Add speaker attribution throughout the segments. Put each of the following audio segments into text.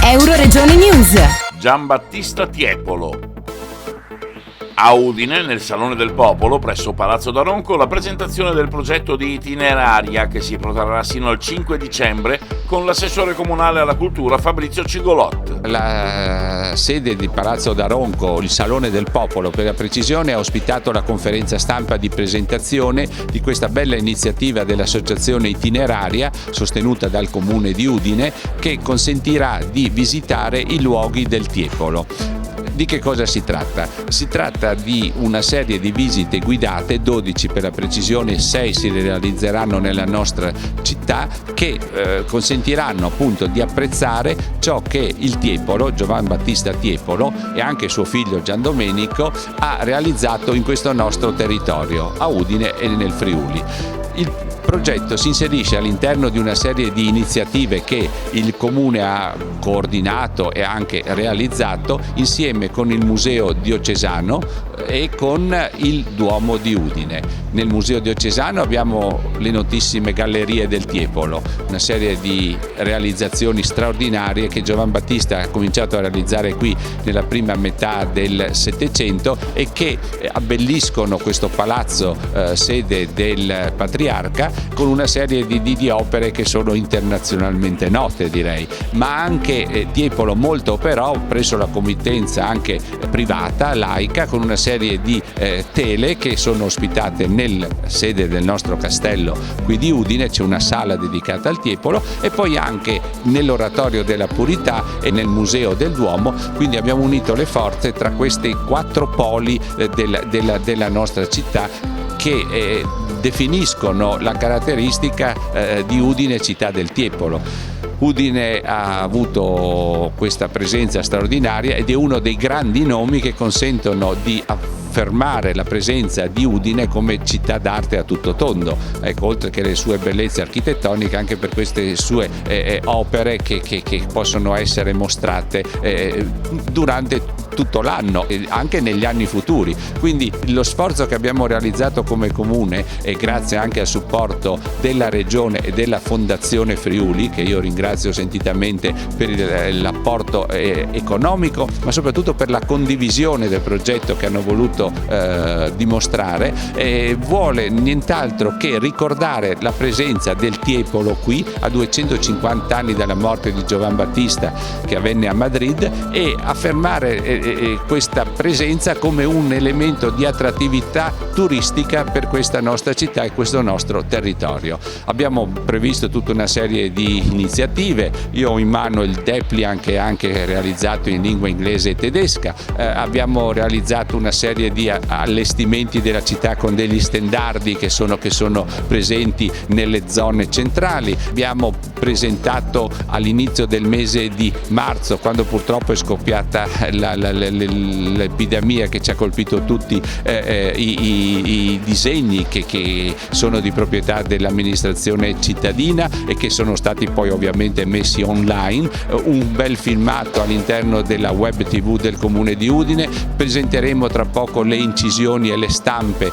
Speaker 1: Euroregione News.
Speaker 2: Giambattista Tiepolo. A Udine, nel Salone del Popolo, presso Palazzo d'Aronco, la presentazione del progetto di itineraria che si protrarrà sino al 5 dicembre con l'assessore comunale alla cultura Fabrizio Cigolot.
Speaker 3: La sede di Palazzo d'Aronco, il Salone del Popolo per la precisione, ha ospitato la conferenza stampa di presentazione di questa bella iniziativa dell'associazione itineraria sostenuta dal Comune di Udine, che consentirà di visitare i luoghi del Tiepolo. Di che cosa si tratta? Si tratta di una serie di visite guidate, 12 per la precisione, 6 si realizzeranno nella nostra città, che consentiranno appunto di apprezzare ciò che il Tiepolo, Giovan Battista Tiepolo e anche suo figlio Gian Domenico ha realizzato in questo nostro territorio, a Udine e nel Friuli. Il progetto si inserisce all'interno di una serie di iniziative che il Comune ha coordinato e anche realizzato insieme con il Museo Diocesano e con il Duomo di Udine. Nel Museo Diocesano abbiamo le notissime Gallerie del Tiepolo, una serie di realizzazioni straordinarie che Giovan Battista ha cominciato a realizzare qui nella prima metà del Settecento e che abbelliscono questo palazzo sede del Patriarca con una serie di opere che sono internazionalmente note, direi, ma anche Tiepolo molto però presso la committenza anche privata, laica, con una serie di tele che sono ospitate nel sede del nostro castello qui di Udine. C'è una sala dedicata al Tiepolo e poi anche nell'Oratorio della Purità e nel Museo del Duomo, quindi abbiamo unito le forze tra questi 4 poli della nostra città che definiscono la caratteristica di Udine città del Tiepolo. Udine ha avuto questa presenza straordinaria ed è uno dei grandi nomi che consentono di affermare la presenza di Udine come città d'arte a tutto tondo, oltre che le sue bellezze architettoniche, anche per queste sue opere che possono essere mostrate durante tutto l'anno e anche negli anni futuri. Quindi lo sforzo che abbiamo realizzato come Comune, e grazie anche al supporto della Regione e della Fondazione Friuli, che io ringrazio sentitamente per l'apporto economico, ma soprattutto per la condivisione del progetto che hanno voluto dimostrare, vuole nient'altro che ricordare la presenza del Tiepolo qui a 250 anni dalla morte di Giovan Battista, che avvenne a Madrid, e affermare questa presenza come un elemento di attrattività turistica per questa nostra città e questo nostro territorio. Abbiamo previsto tutta una serie di iniziative. Io ho in mano il Depliant, che è anche realizzato in lingua inglese e tedesca. Abbiamo realizzato una serie di allestimenti della città con degli stendardi che sono presenti nelle zone centrali. Abbiamo presentato all'inizio del mese di marzo, quando purtroppo è scoppiata l'epidemia che ci ha colpito tutti, i disegni che sono di proprietà dell'amministrazione cittadina e che sono stati poi ovviamente messi online, un bel filmato all'interno della web tv del Comune di Udine. Presenteremo tra poco le incisioni e le stampe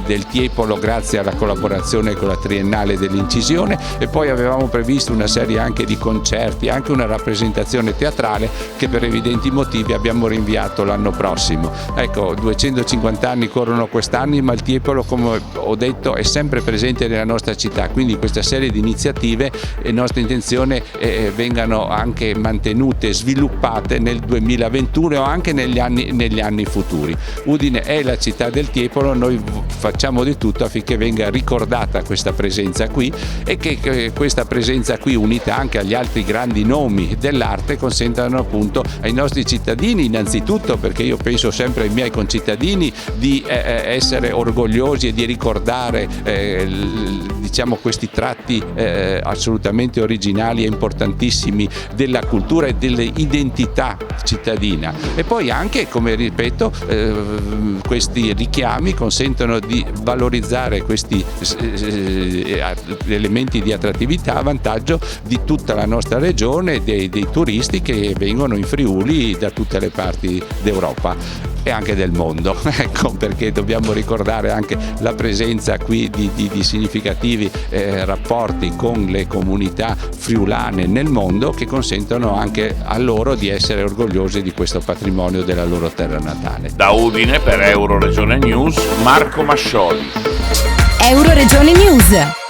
Speaker 3: del Tiepolo grazie alla collaborazione con la Triennale dell'Incisione, e poi avevamo previsto una serie anche di concerti, anche una rappresentazione teatrale che per evidenti motivi abbiamo rinviato l'anno prossimo. 250 anni corrono quest'anno, ma il Tiepolo, come ho detto, è sempre presente nella nostra città, quindi questa serie di iniziative è nostra intenzione vengano anche mantenute e sviluppate nel 2021 o anche negli anni futuri. Udine è la città del Tiepolo, noi facciamo di tutto affinché venga ricordata questa presenza qui e che questa presenza qui, unita anche agli altri grandi nomi dell'arte, consentano appunto ai nostri cittadini, innanzitutto perché io penso sempre ai miei concittadini, di essere orgogliosi e di ricordare questi tratti assolutamente originali e importantissimi della cultura e dell'identità cittadina. E poi anche, come ripeto, questi richiami consentono di valorizzare questi elementi di attrattività a vantaggio di tutta la nostra regione e dei turisti che vengono in Friuli da tutte le parti d'Europa e anche del mondo. Ecco perché dobbiamo ricordare anche la presenza qui di significativi rapporti con le comunità friulane nel mondo, che consentono anche a loro di essere orgogliosi di questo patrimonio della loro terra natale.
Speaker 2: Da Udine per Euroregione News, Marco Mascioli.
Speaker 1: Euroregione News.